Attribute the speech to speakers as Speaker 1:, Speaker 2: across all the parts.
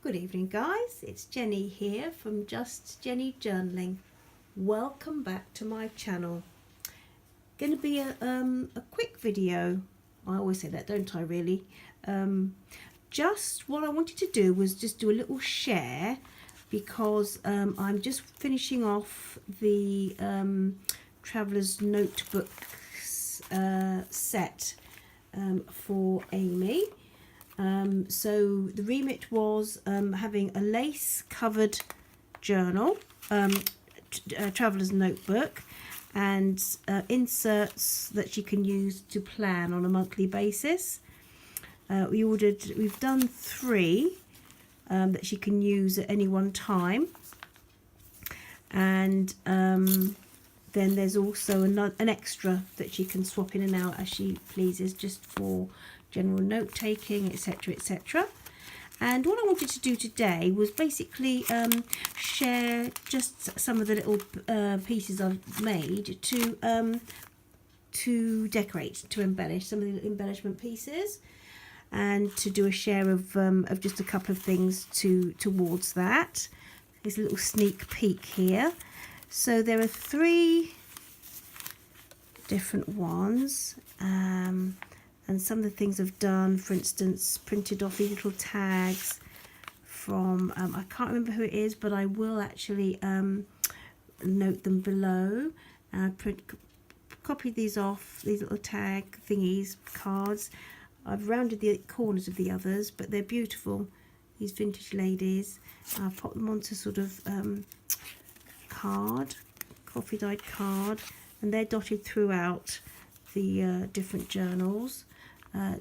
Speaker 1: Good evening guys, it's Jenny here from Just Jenny Journaling. Welcome back to my channel. Going to be a quick video. I always say that, don't I really? Just what I wanted to do was just do a little share because I'm just finishing off the Traveller's Notebooks set for Amy. So the remit was having a lace covered journal, traveller's notebook, and inserts that she can use to plan on a monthly basis. We've done 3 that she can use at any one time, and then there's also an extra that she can swap in and out as she pleases, just for general note taking, etc, etc. And what I wanted to do today was basically share just some of the little pieces I've made to decorate, to embellish, some of the embellishment pieces, and to do a share of just a couple of things towards that. Here's a little sneak peek here. So there are 3 different ones. And some of the things I've done, for instance, printed off these little tags from, I can't remember who it is, but I will actually note them below. Copied these off, these little tag thingies, cards. I've rounded the corners of the others, but they're beautiful, these vintage ladies. I've popped them onto sort of card, coffee dyed card, and they're dotted throughout the different journals.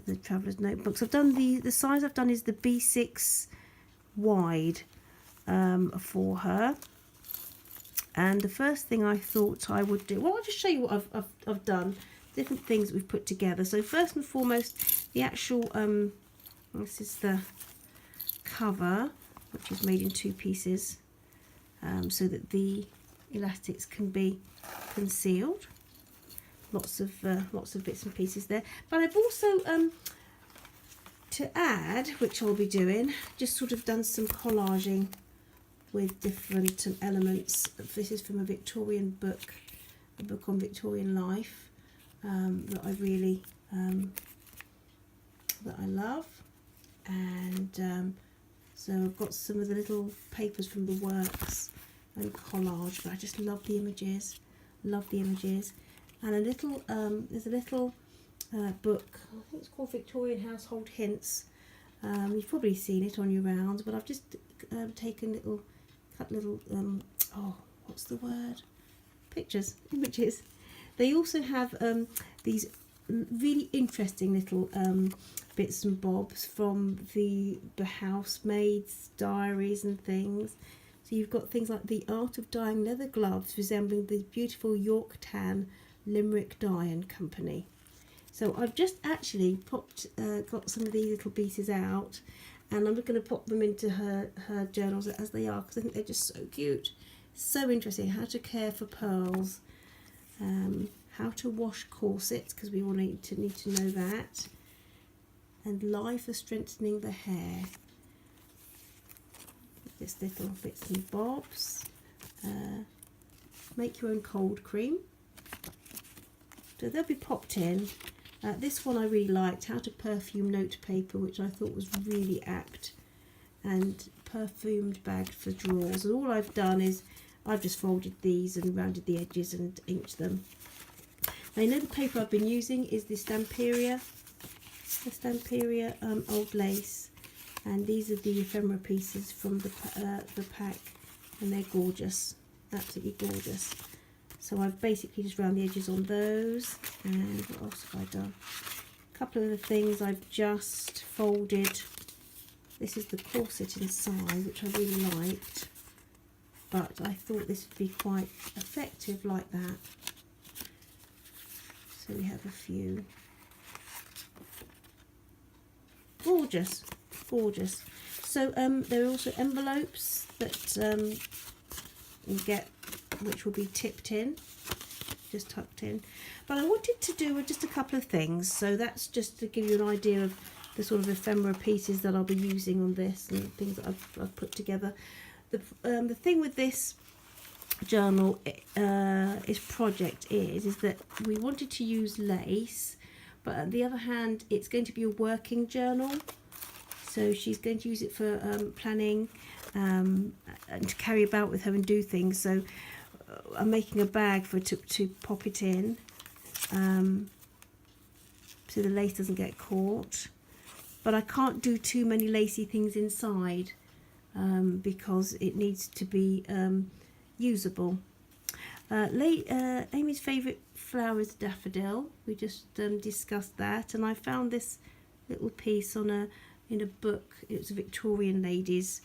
Speaker 1: The Traveller's Notebooks. I've done the size I've done is the B6 wide for her. And the first thing I thought I would do, well, I'll just show you what I've done, different things that we've put together. So first and foremost, the actual this is the cover, which is made in 2 pieces, so that the elastics can be concealed. Lots of bits and pieces there, but I've also to add, which I'll be doing, just sort of done some collaging with different elements. This is from a Victorian book, a book on Victorian life that I really that I love, and so I've got some of the little papers from the works and collage, but I just love the images, And a little, there's a little book, I think it's called Victorian Household Hints. You've probably seen it on your rounds, but I've just taken cut little, oh, what's the word? Images. They also have these really interesting little bits and bobs from the housemaids' diaries and things. So you've got things like the art of dyeing leather gloves resembling the beautiful York tan Limerick Dye and Company. So I've just actually got some of these little pieces out, and I'm going to pop them into her journals as they are, because I think they're just so cute, so interesting. How to care for pearls, how to wash corsets, because we all need to know that, and lye for strengthening the hair. Just little bits and bobs. Make your own cold cream. So they'll be popped in. This one I really liked, how to perfume note paper, which I thought was really apt, and perfumed bag for drawers. And all I've done is I've just folded these and rounded the edges and inked them. Now, you know, the paper I've been using is the Stamperia old lace, and these are the ephemera pieces from the pack, and they're gorgeous, absolutely gorgeous. So I've basically just round the edges on those. And what else have I done? A couple of the things I've just folded. This is the corset inside, which I really liked, but I thought this would be quite effective like that. So we have a few. Gorgeous, gorgeous. So there are also envelopes that you get, which will be tipped in, just tucked in. But I wanted to do just a couple of things, so that's just to give you an idea of the sort of ephemera pieces that I'll be using on this and things that I've put together. The thing with this journal project is that we wanted to use lace, but on the other hand it's going to be a working journal, so she's going to use it for planning and to carry about with her and do things. So I'm making a bag for to pop it in, so the lace doesn't get caught, but I can't do too many lacy things inside because it needs to be usable. Amy's favourite flower is daffodil. We just discussed that, and I found this little piece in a book. It was a Victorian ladies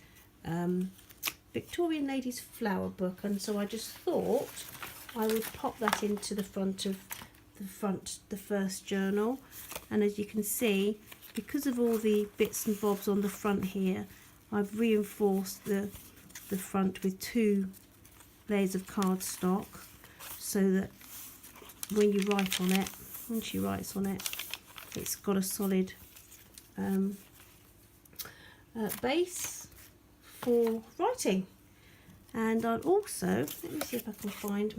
Speaker 1: flower book, and so I just thought I would pop that into the front of the first journal. And as you can see, because of all the bits and bobs on the front here, I've reinforced the front with 2 layers of cardstock, so that when you write on it, when she writes on it, it's got a solid base for writing. And I'll also, let me see if I can find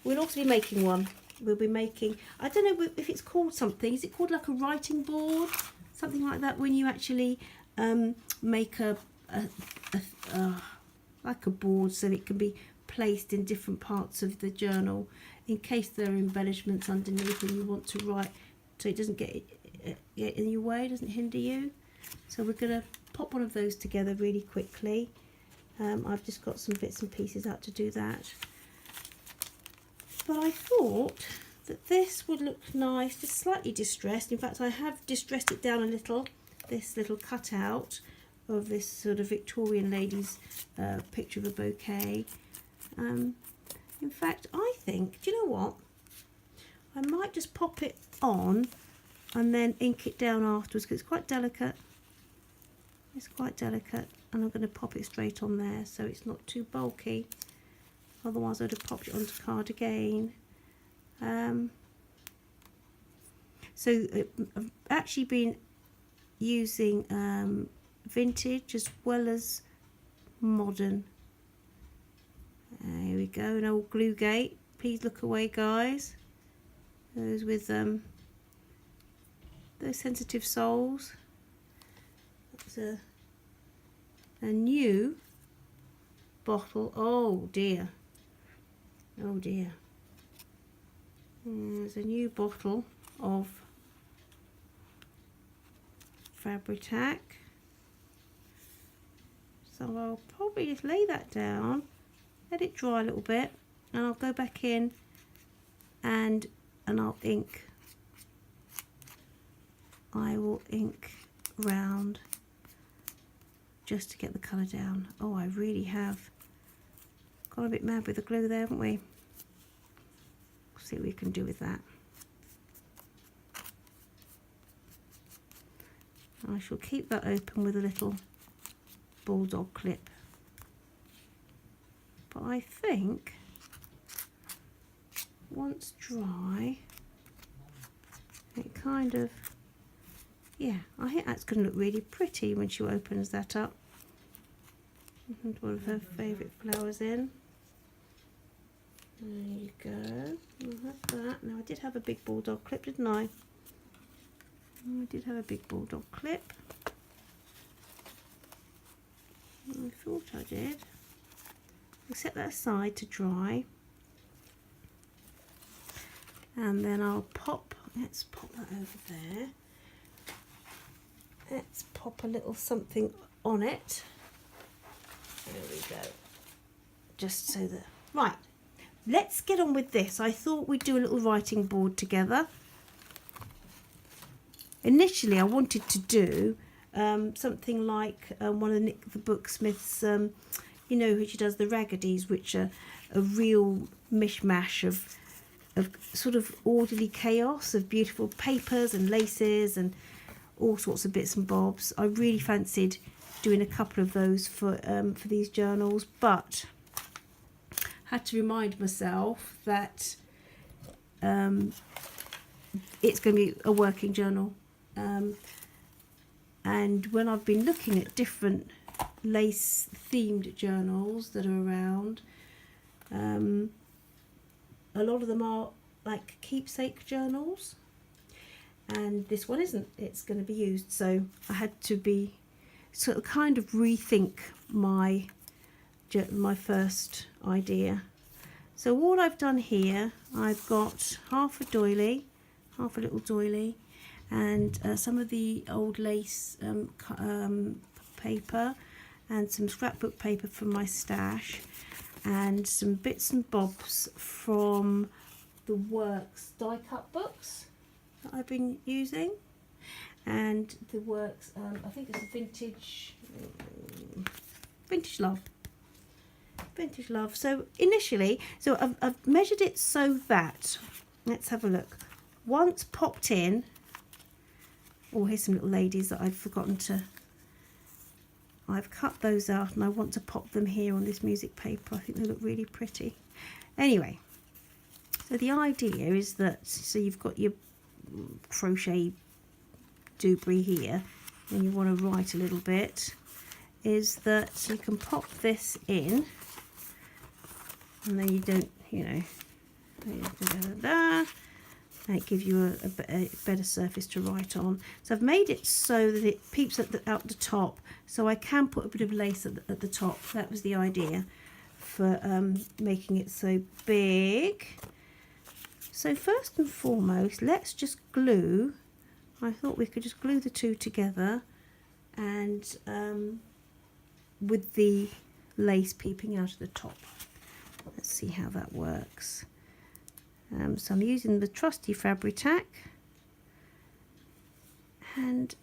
Speaker 1: we'll also be making one. We'll be making, I don't know if it's called something, is it called like a writing board? Something like that, when you actually make like a board so that it can be placed in different parts of the journal in case there are embellishments underneath and you want to write, so it doesn't get in your way, doesn't hinder you. So we're going to pop one of those together really quickly. I've just got some bits and pieces out to do that, but I thought that this would look nice, just slightly distressed. In fact, I have distressed it down a little, this little cutout of this sort of Victorian lady's picture of a bouquet. In fact, I think, do you know what, I might just pop it on and then ink it down afterwards, because it's quite delicate. It's quite delicate, and I'm going to pop it straight on there so it's not too bulky. Otherwise I'd have popped it onto card again. So I've actually been using vintage as well as modern. Here we go, an old glue gate. Please look away, guys. Those with those sensitive soles. That's a new bottle. Oh dear. Oh dear. There's a new bottle of Fabri-Tac. So I'll probably just lay that down, let it dry a little bit, and I'll go back in and I'll ink. I will ink round just to get the colour down. Oh, I really have got a bit mad with the glue there, haven't we? See what we can do with that. I shall keep that open with a little bulldog clip. But I think once dry, it kind of, yeah, I think that's going to look really pretty when she opens that up. And one of her favourite flowers in. There you go. I'll have that. Now I did have a big bulldog clip, didn't I? I did have a big bulldog clip. I thought I did. I'll set that aside to dry. And then I'll pop, let's pop that over there. Let's pop a little something on it. There we go. Just so that, right, let's get on with this. I thought we'd do a little writing board together. Initially I wanted to do something like one of Nick the Booksmith's, you know, she does the Raggedies, which are a real mishmash of sort of orderly chaos of beautiful papers and laces and all sorts of bits and bobs. I really fancied doing a couple of those for these journals, but had to remind myself that it's going to be a working journal. And when I've been looking at different lace themed journals that are around, a lot of them are like keepsake journals, and this one isn't. It's going to be used, so I had to be sort of kind of rethink my first idea. So what I've done here, I've got half a little doily, and some of the old lace paper, and some scrapbook paper from my stash, and some bits and bobs from the Works die cut books that I've been using, and the Works, I think it's a vintage love. So initially, I've measured it so that, let's have a look, once popped in, oh, here's some little ladies that I've forgotten to, I've cut those out, and I want to pop them here on this music paper. I think they look really pretty. Anyway, so the idea is that, so you've got your crochet doobry here, and you want to write a little bit, is that you can pop this in, and then you don't, you know, and it gives you a better surface to write on. So I've made it so that it peeps out the top, so I can put a bit of lace at the top. That was the idea for making it so big. So first and foremost, let's just glue. I thought we could just glue the two together, and with the lace peeping out of the top. Let's see how that works. So I'm using the trusty Fabri-Tac, and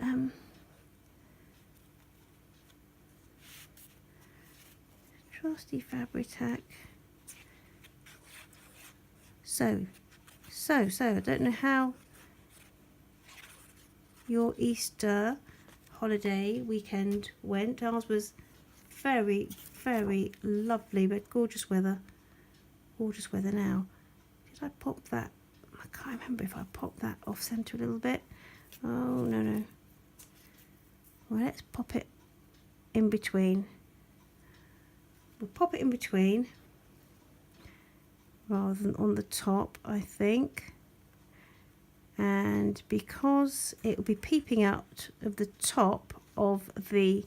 Speaker 1: trusty Fabri-Tac. So I don't know how your Easter holiday weekend went. Ours was very, very lovely, but gorgeous weather now. Did I pop that? I can't remember if I popped that off centre a little bit. Oh, no. Well, let's pop it in between. We'll pop it in between rather than on the top, I think. And because it will be peeping out of the top of the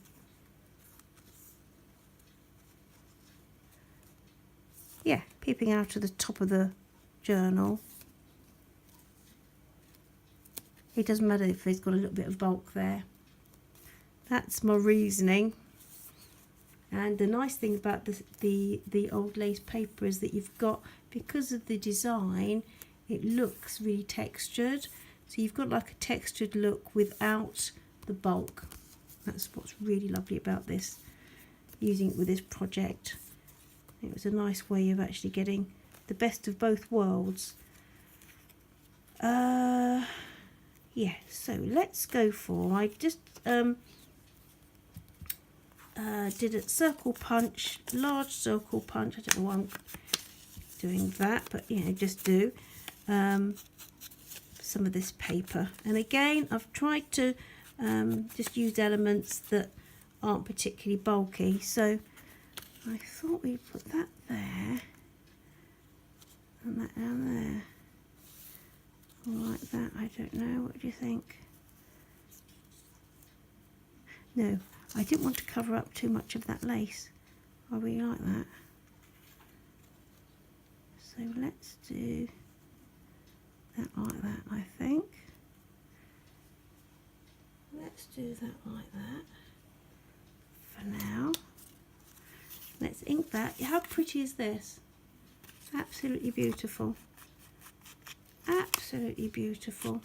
Speaker 1: peeping out of the top of the journal, it doesn't matter if there's got a little bit of bulk there. That's my reasoning. And the nice thing about the old lace paper is that you've got, because of the design, it looks really textured. So you've got like a textured look without the bulk. That's what's really lovely about this, using it with this project. It was a nice way of actually getting the best of both worlds. Yeah, so let's go for, I just did a circle punch, large circle punch. I don't know why I'm doing that, but you know, just do some of this paper. And again, I've tried to just use elements that aren't particularly bulky. So I thought we'd put that there and that down there. Or like that, I don't know. What do you think? No, I didn't want to cover up too much of that lace. I really like that. So let's do that like that, I think. Let's do that like that for now. Let's ink that. How pretty is this? Absolutely beautiful. Absolutely beautiful.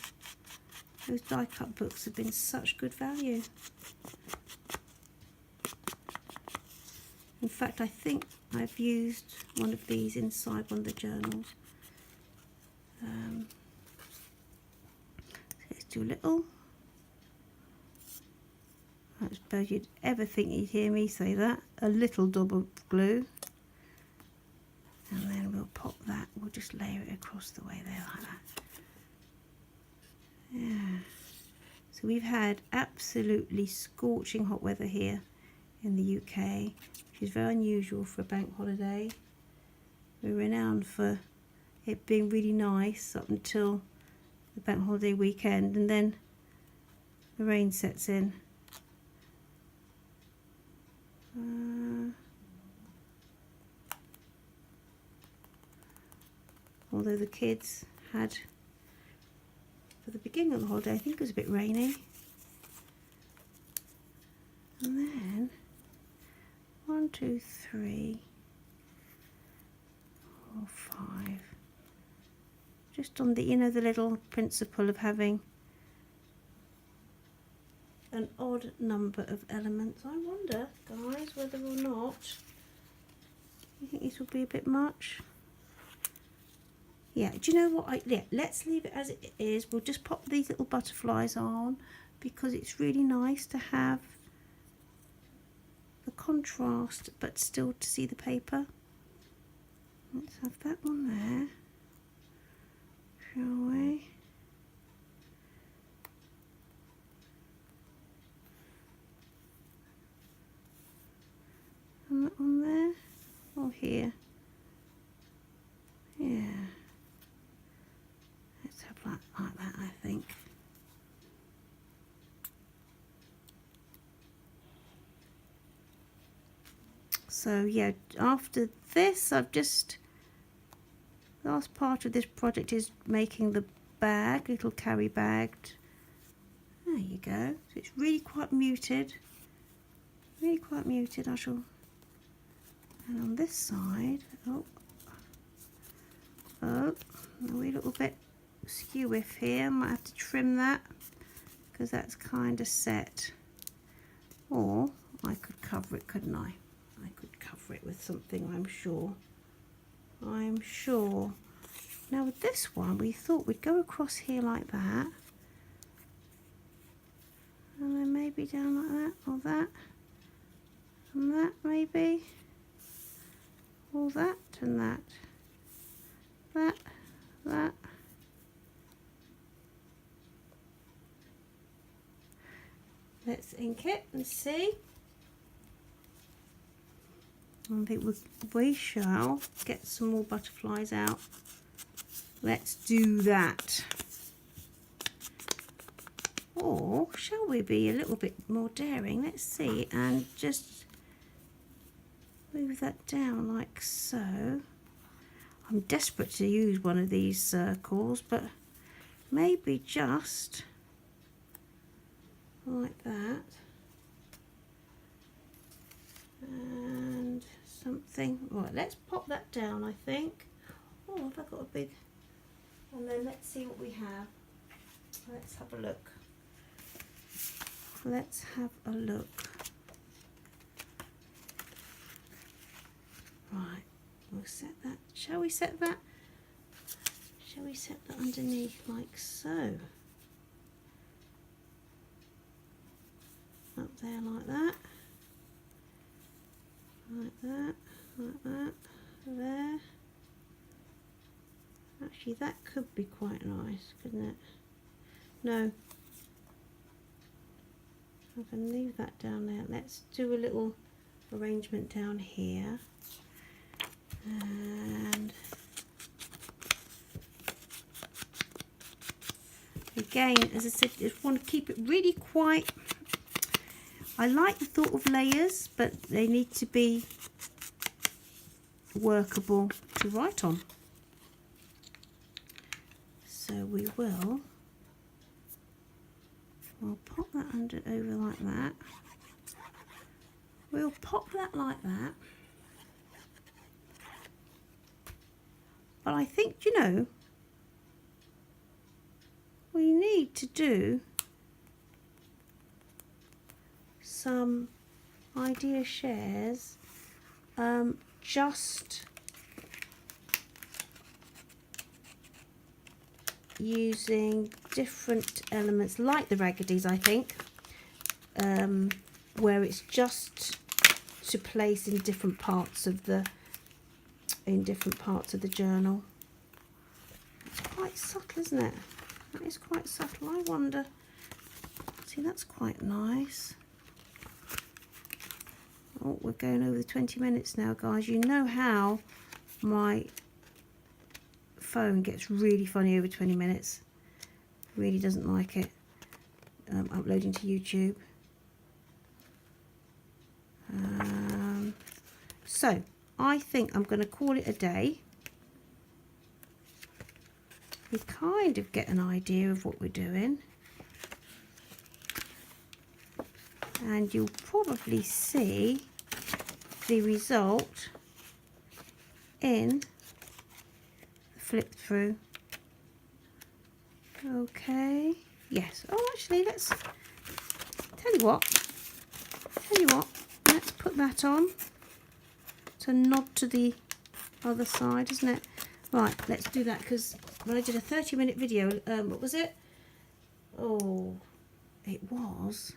Speaker 1: Those die cut books have been such good value. In fact, I think I've used one of these inside one of the journals. Let's do a little. I don't suppose you'd ever think you'd hear me say that. A little dab of glue. And then we'll pop that, we'll just layer it across the way there like that. Yeah. So we've had absolutely scorching hot weather here in the UK, which is very unusual for a bank holiday. We're renowned for it being really nice up until the bank holiday weekend, and then the rain sets in. Although the kids had, for the beginning of the holiday, I think it was a bit rainy. And then 1, 2, 3, 4, 5. Just on the, you know, the little principle of having an odd number of elements. I wonder, guys, whether or not you think this will be a bit much. Yeah, do you know what? Yeah, let's leave it as it is. We'll just pop these little butterflies on because it's really nice to have the contrast but still to see the paper. Let's have that one there, shall we? And that one there, or here. Yeah. Let's have that like that, I think. So yeah, after this, I've just, last part of this project is making the bag, little carry bag. There you go. So it's really quite muted. Really quite muted. I shall, and on this side, a wee little bit skew-iff here. Might have to trim that because that's kind of set. Or I could cover it, couldn't I? I could cover it with something, I'm sure. I'm sure. Now with this one, we thought we'd go across here like that. And then maybe down like that, or that. And that maybe. Or that and that. That. Let's ink it and see. I think we shall get some more butterflies out. Let's do that. Or shall we be a little bit more daring? Let's see, and just move that down like so. I'm desperate to use one of these circles, but maybe just like that. And something, right, let's pop that down, I think. Oh, have I got a big, and then let's see what we have. Let's have a look. Let's have a look. Right, we'll set that. Shall we set that? Shall we set that underneath like so? Up there like that. Like that, like that, there. Actually, that could be quite nice, couldn't it? No. I can leave that down there. Let's do a little arrangement down here. And again, as I said, just want to keep it really quite, I like the thought of layers, but they need to be workable to write on. So we'll pop that over like that. We'll pop that like that. But I think, you know, we need to do some idea shares, just using different elements like the ragadies, I think, where it's just to place in different parts of the journal. It's quite subtle, isn't it? That is quite subtle. I wonder Actually, that's quite nice. Oh, we're going over the 20 minutes now, guys. You know how my phone gets really funny over 20 minutes. Really doesn't like it uploading to YouTube. So I think I'm going to call it a day. We kind of get an idea of what we're doing, and you'll probably see the result in the flip through. Okay, yes. Oh, actually, let's tell you what, let's put that on to nod to the other side, isn't it? Right, let's do that, because when I did a 30-minute video, what was it? Oh, it was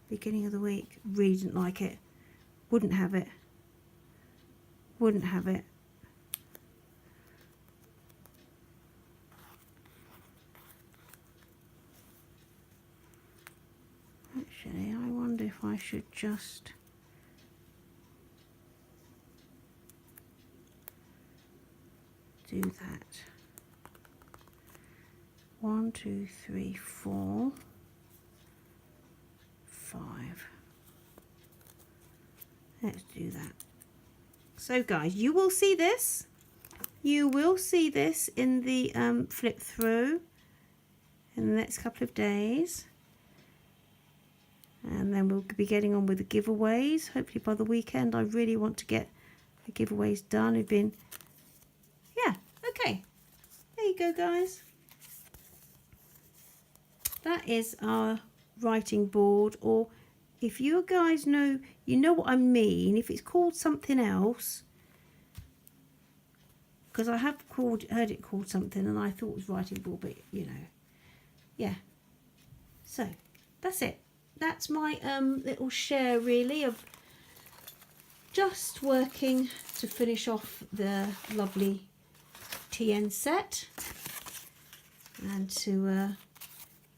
Speaker 1: beginning of the week. Really didn't like it. Wouldn't have it. Wouldn't have it. Actually, I wonder if I should just do that. 1, 2, 3, 4, 5. Let's do that. So guys, you will see this. You will see this in the flip through in the next couple of days. And then we'll be getting on with the giveaways. Hopefully by the weekend. I really want to get the giveaways done. We've been, yeah, okay. There you go, guys. That is our writing board, or if you guys know, you know what I mean. If it's called something else, because I have heard it called something, and I thought it was writing board, but you know, yeah. So that's it. That's my little share, really, of just working to finish off the lovely TN set, and to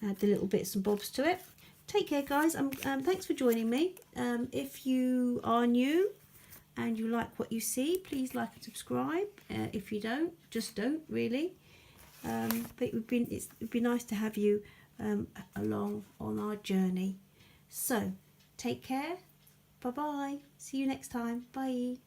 Speaker 1: add the little bits and bobs to it. Take care, guys. Thanks for joining me. If you are new and you like what you see, please like and subscribe. If you don't, just don't, really. But it would be nice to have you along on our journey. So take care. Bye bye. See you next time. Bye.